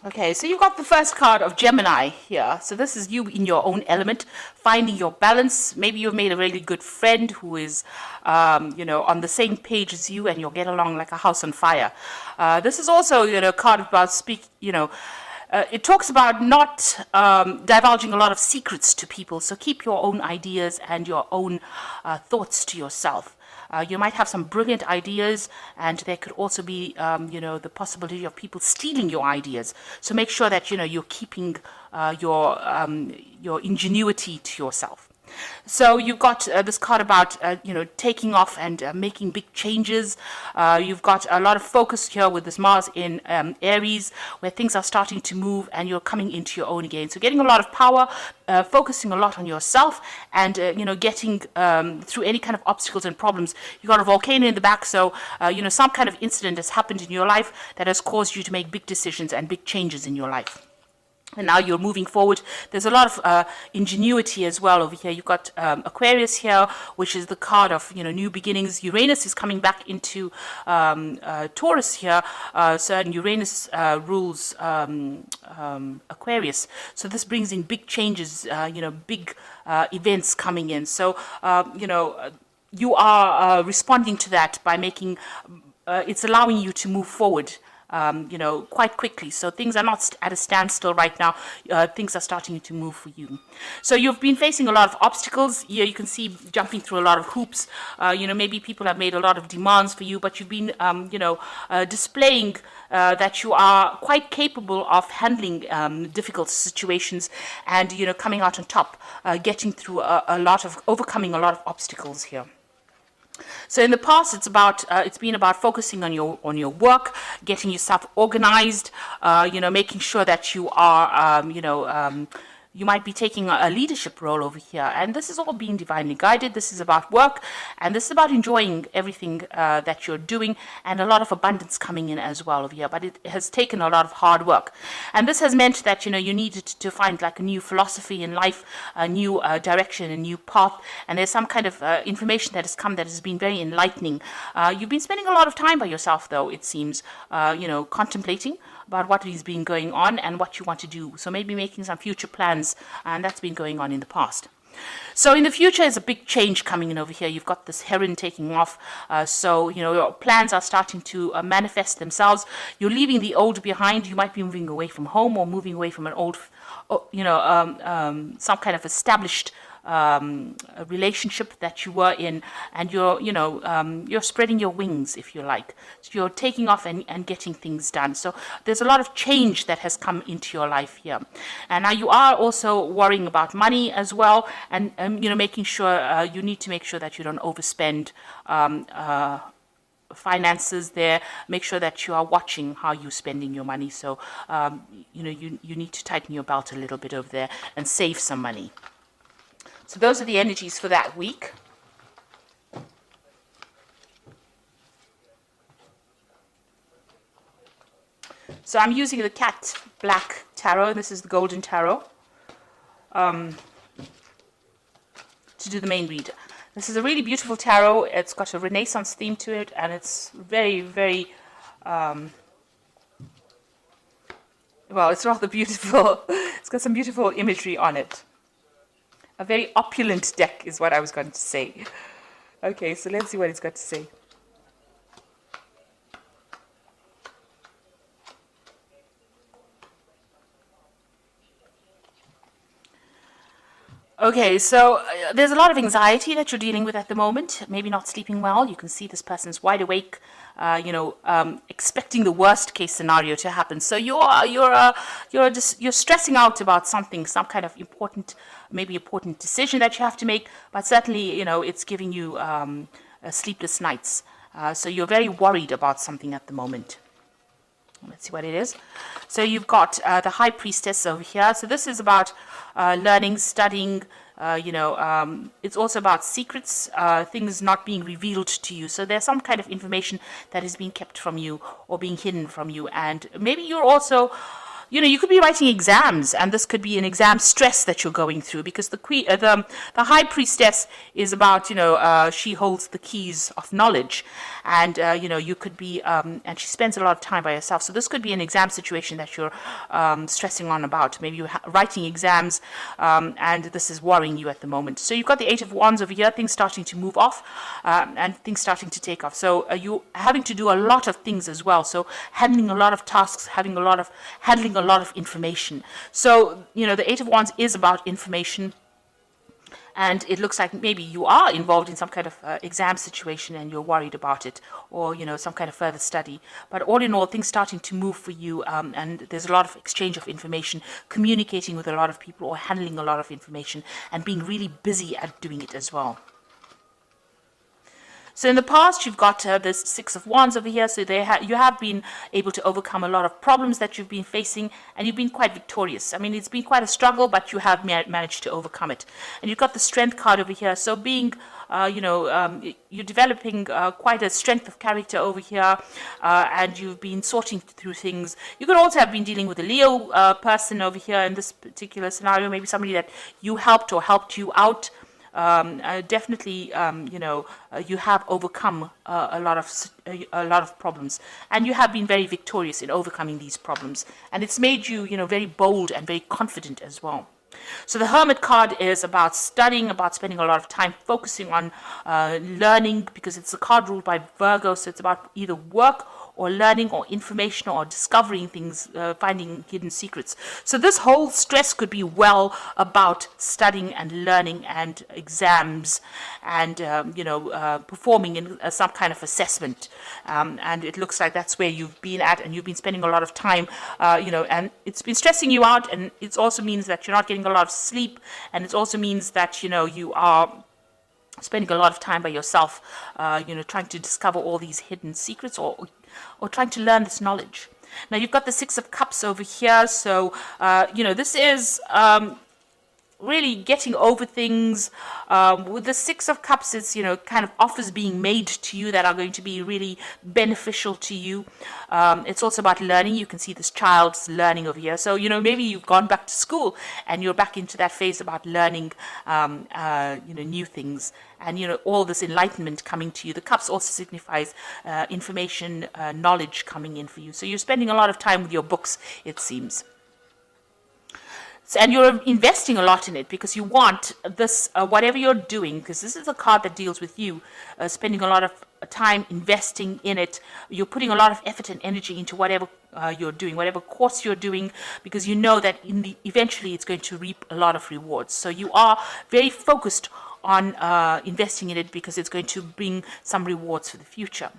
Okay, so you've got the first card of Gemini here. So this is you in your own element, finding your balance. Maybe you've made a really good friend who is, on the same page as you, and you'll get along like a house on fire. This is also, a card about it talks about not divulging a lot of secrets to people. So keep your own ideas and your own thoughts to yourself. You might have some brilliant ideas, and there could also be, the possibility of people stealing your ideas. So make sure that, you're keeping your ingenuity to yourself. So you've got this card about, taking off and making big changes. You've got a lot of focus here with this Mars in Aries, where things are starting to move and you're coming into your own again. So getting a lot of power, focusing a lot on yourself, and, getting through any kind of obstacles and problems. You've got a volcano in the back, so, some kind of incident has happened in your life that has caused you to make big decisions and big changes in your life. And now you're moving forward. There's a lot of ingenuity as well over here. You've got Aquarius here, which is the card of new beginnings. Uranus is coming back into Taurus here. And Uranus rules Aquarius. So this brings in big changes. Big events coming in. So you are responding to that by making. It's allowing you to move forward. Quite quickly. So things are not at a standstill right now. Things are starting to move for you. So you've been facing a lot of obstacles. Here you can see jumping through a lot of hoops. Maybe people have made a lot of demands for you, but you've been, displaying that you are quite capable of handling difficult situations and, coming out on top, getting through overcoming a lot of obstacles here. So in the past, it's been about focusing on your work, getting yourself organized, making sure that you are, you might be taking a leadership role over here. And this is all being divinely guided. This is about work, and this is about enjoying everything that you're doing, and a lot of abundance coming in as well over here. But it has taken a lot of hard work. And this has meant that, you needed to find like a new philosophy in life, a new direction, a new path. And there's some kind of information that has come that has been very enlightening. You've been spending a lot of time by yourself, though, it seems, contemplating about what has been going on and what you want to do. So maybe making some future plans, and that's been going on in the past. So in the future is a big change coming in over here. You've got this heron taking off. So, your plans are starting to manifest themselves. You're leaving the old behind. You might be moving away from home or moving away from an old, some kind of established a relationship that you were in, and you're spreading your wings, if you like. So you're taking off and getting things done. So there's a lot of change that has come into your life here. And now you are also worrying about money as well, and making sure you need to make sure that you don't overspend finances there. Make sure that you are watching how you're spending your money. So you need to tighten your belt a little bit over there and save some money. So those are the energies for that week. So I'm using the Cat Black Tarot. This is the Golden Tarot to do the main read. This is a really beautiful tarot. It's got a Renaissance theme to it, and it's very, very, well, it's rather beautiful. It's got some beautiful imagery on it. A very opulent deck is what I was going to say. Okay, so let's see what it's got to say. Okay, so there's a lot of anxiety that you're dealing with at the moment. Maybe not sleeping well. You can see this person's wide awake, expecting the worst case scenario to happen. So you're stressing out about something, some kind of important decision that you have to make. But certainly, it's giving you sleepless nights. So you're very worried about something at the moment. Let's see what it is. So you've got the High Priestess over here. So this is about learning, studying, it's also about secrets, things not being revealed to you. So there's some kind of information that is being kept from you or being hidden from you. And maybe you're also you could be writing exams, and this could be an exam stress that you're going through, because the high priestess is about, she holds the keys of knowledge, and you could be, and she spends a lot of time by herself. So this could be an exam situation that you're stressing on about. Maybe you're writing exams, and this is worrying you at the moment. So you've got the Eight of Wands over here, things starting to move off, and things starting to take off. So you having to do a lot of things as well. So handling a lot of tasks, handling a lot of information. So the Eight of Wands is about information. And it looks like maybe you are involved in some kind of exam situation and you're worried about it, or some kind of further study. But all in all, things starting to move for you, and there's a lot of exchange of information, communicating with a lot of people, or handling a lot of information, and being really busy at doing it as well. So in the past, you've got this Six of Wands over here. So you have been able to overcome a lot of problems that you've been facing, and you've been quite victorious. I mean, it's been quite a struggle, but you have managed to overcome it. And you've got the Strength card over here. So being, you're developing quite a strength of character over here, and you've been sorting through things. You could also have been dealing with a Leo person over here in this particular scenario, maybe somebody that you helped or helped you out. Definitely, you have overcome a lot of problems, and you have been very victorious in overcoming these problems, and it's made you, very bold and very confident as well. So the Hermit card is about studying, about spending a lot of time focusing on learning, because it's a card ruled by Virgo, so it's about either work or learning or information or discovering things, finding hidden secrets. So this whole stress could be well about studying and learning and exams and, performing in some kind of assessment. And it looks like that's where you've been at, and you've been spending a lot of time, and it's been stressing you out, and it also means that you're not getting a lot of sleep, and it also means that, you are spending a lot of time by yourself, trying to discover all these hidden secrets, or trying to learn this knowledge. Now you've got the Six of Cups over here, so this is really getting over things. With the Six of Cups, it's kind of offers being made to you that are going to be really beneficial to you. It's also about learning. You can see this child's learning over here. So maybe you've gone back to school and you're back into that phase about learning new things, and all this enlightenment coming to you. The cups also signifies information, knowledge coming in for you. So you're spending a lot of time with your books, it seems. And you're investing a lot in it, because you want this, whatever you're doing, because this is a card that deals with you, spending a lot of time investing in it. You're putting a lot of effort and energy into whatever you're doing, whatever course you're doing, because you know that eventually it's going to reap a lot of rewards. So you are very focused on investing in it, because it's going to bring some rewards for the future.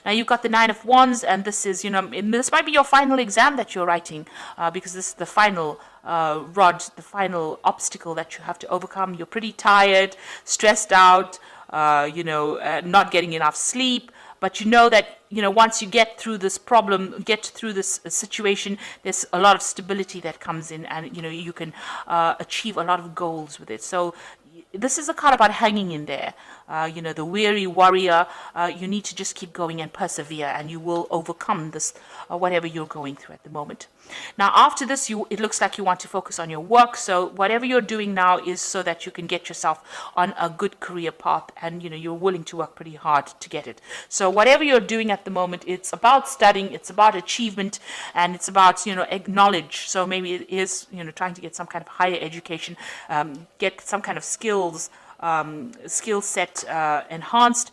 Now you've got the Nine of Wands, and this is, this might be your final exam that you're writing, because this is the final the final obstacle that you have to overcome. You're pretty tired, stressed out, not getting enough sleep, but you know that, once you get through this problem, get through this situation, there's a lot of stability that comes in, and, you can achieve a lot of goals with it. So this is a card about hanging in there. The weary warrior, you need to just keep going and persevere, and you will overcome this, whatever you're going through at the moment. Now, after this, it looks like you want to focus on your work. So whatever you're doing now is so that you can get yourself on a good career path, and, you're willing to work pretty hard to get it. So whatever you're doing at the moment, it's about studying, it's about achievement, and it's about, knowledge. So maybe it is, trying to get some kind of higher education, get some kind of skill set enhanced,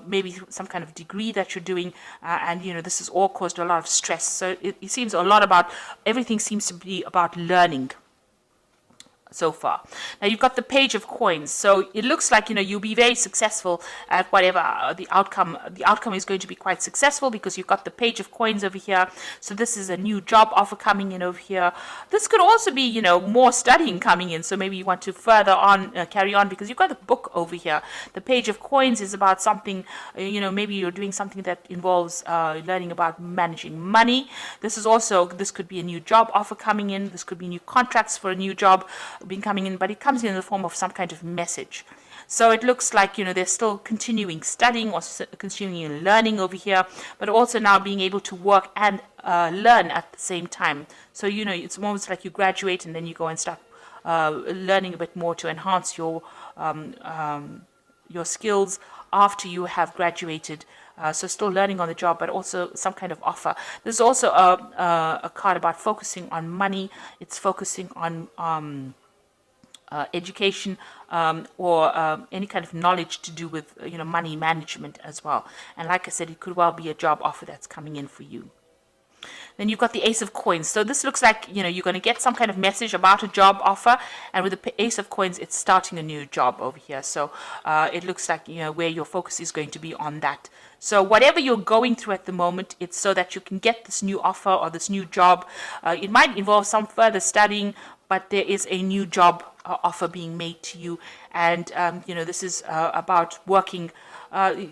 maybe some kind of degree that you're doing, and this has all caused a lot of stress. So it seems a lot about, everything seems to be about learning so far. Now you've got the Page of Coins, so it looks like you'll be very successful at whatever the outcome. The outcome is going to be quite successful, because you've got the Page of Coins over here. So this is a new job offer coming in over here. This could also be more studying coming in, so maybe you want to further on carry on, because you've got the book over here. The Page of Coins is about something, maybe you're doing something that involves learning about managing money. This could be a new job offer coming in. This could be new contracts for a new job being coming in, but it comes in the form of some kind of message. So it looks like, they're still continuing studying or continuing learning over here, but also now being able to work and learn at the same time. So, it's almost like you graduate and then you go and start learning a bit more to enhance your skills after you have graduated. So still learning on the job, but also some kind of offer. There's also a card about focusing on money. It's focusing on education or any kind of knowledge to do with money management as well. And like I said, it could well be a job offer that's coming in for you. Then you've got the Ace of Coins. So this looks like, you're going to get some kind of message about a job offer. And with the Ace of Coins, it's starting a new job over here. So it looks like, where your focus is going to be on that. So whatever you're going through at the moment, it's so that you can get this new offer or this new job. It might involve some further studying, but there is a new job offer being made to you. And, this is about working.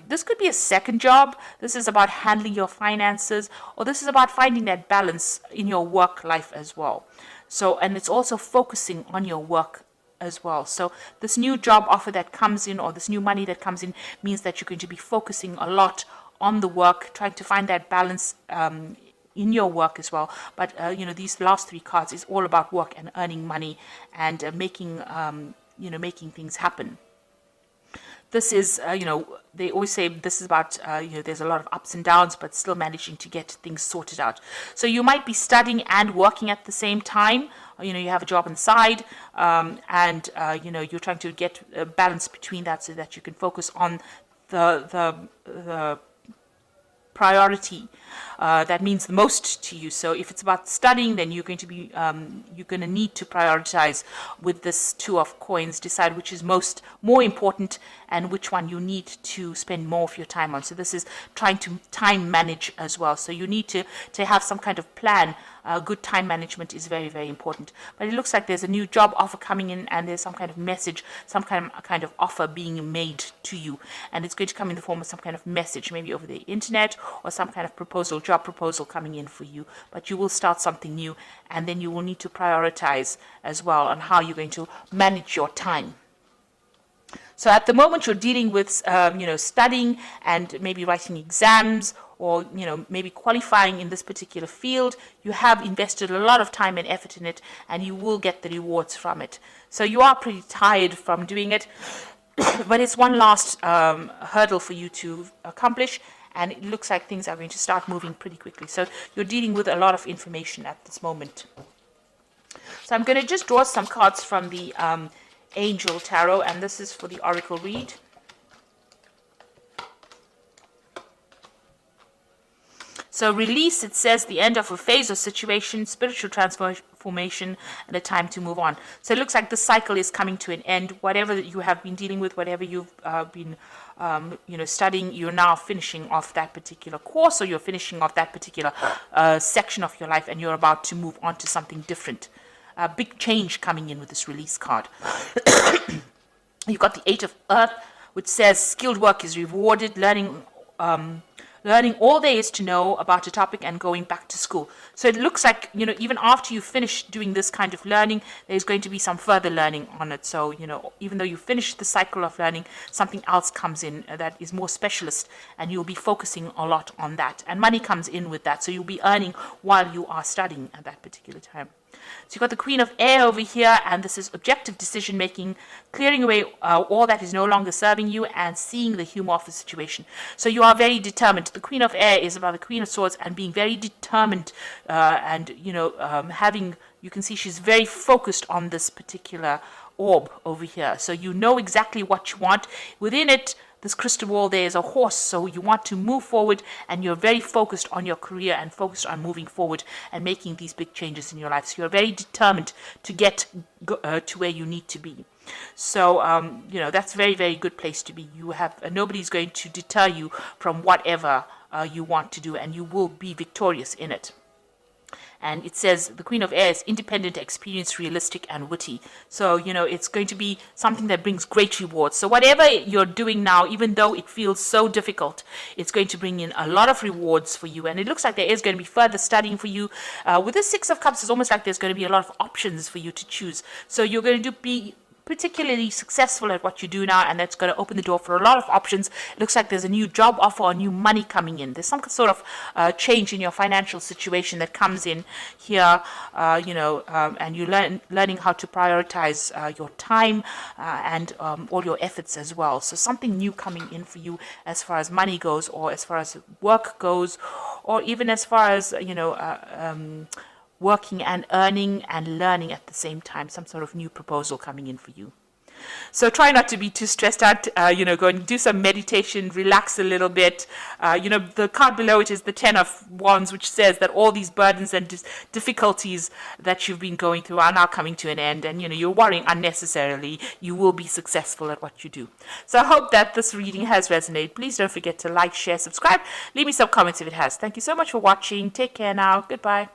This could be a second job. This is about handling your finances, or this is about finding that balance in your work life as well. So, and it's also focusing on your work as well. So this new job offer that comes in, or this new money that comes in, means that you're going to be focusing a lot on the work, trying to find that balance in your work as well. But these last three cards is all about work and earning money and making things happen. This is, they always say this is about, there's a lot of ups and downs, but still managing to get things sorted out. So you might be studying and working at the same time. You have a job on the side, and, you're trying to get a balance between that so that you can focus on the priority that means the most to you. So if it's about studying, then you're going to be need to prioritize with this Two of Coins, decide which is more important and which one you need to spend more of your time on. So this is trying to time manage as well. So you need to have some kind of plan. Good time management is very, very important. But it looks like there's a new job offer coming in, and there's some kind of message, some kind of offer being made to you. And it's going to come in the form of some kind of message, maybe over the internet, or some kind of job proposal coming in for you. But you will start something new, and then you will need to prioritize as well on how you're going to manage your time. So at the moment, you're dealing with, studying and maybe writing exams, or, maybe qualifying in this particular field. You have invested a lot of time and effort in it, and you will get the rewards from it. So you are pretty tired from doing it, but it's one last hurdle for you to accomplish, and it looks like things are going to start moving pretty quickly. So you're dealing with a lot of information at this moment. So I'm going to just draw some cards from the Angel Tarot, and this is for the Oracle read. So release, it says the end of a phase or situation, spiritual transformation, and a time to move on. So it looks like the cycle is coming to an end. Whatever you have been dealing with, whatever you've been studying, you're now finishing off that particular course, or you're finishing off that particular section of your life, and you're about to move on to something different. A big change coming in with this release card. You've got the Eight of Earth, which says skilled work is rewarded, learning all there is to know about a topic and going back to school. So it looks like, even after you finish doing this kind of learning, there's going to be some further learning on it. So, even though you finish the cycle of learning, something else comes in that is more specialist, and you'll be focusing a lot on that. And money comes in with that. So you'll be earning while you are studying at that particular time. So you've got the Queen of Air over here, and this is objective decision making, clearing away all that is no longer serving you, and seeing the humor of the situation. So you are very determined. The Queen of Air is about the Queen of Swords and being very determined, and you can see she's very focused on this particular orb over here. So you know exactly what you want. Within it, this crystal ball, there is a horse, so you want to move forward, and you're very focused on your career and focused on moving forward and making these big changes in your life. So you're very determined to get to where you need to be. So, that's a very, very good place to be. You have nobody's going to deter you from whatever you want to do, and you will be victorious in it. And it says the Queen of Air is independent, experienced, realistic, and witty. So, it's going to be something that brings great rewards. So whatever you're doing now, even though it feels so difficult, it's going to bring in a lot of rewards for you. And it looks like there is going to be further studying for you. With the Six of Cups, it's almost like there's going to be a lot of options for you to choose. So you're going to be particularly successful at what you do now, and that's going to open the door for a lot of options. It looks like there's a new job offer or new money coming in. There's some sort of change in your financial situation that comes in here, and you're learning how to prioritize your time and all your efforts as well. So something new coming in for you as far as money goes, or as far as work goes, or even as far as, working and earning and learning at the same time. Some sort of new proposal coming in for you. So try not to be too stressed out, go and do some meditation, relax a little bit. The card below it is the 10 of Wands, which says that all these burdens and difficulties that you've been going through are now coming to an end, and, you're worrying unnecessarily. You will be successful at what you do. So I hope that this reading has resonated. Please don't forget to like, share, subscribe. Leave me some comments if it has. Thank you so much for watching. Take care now. Goodbye.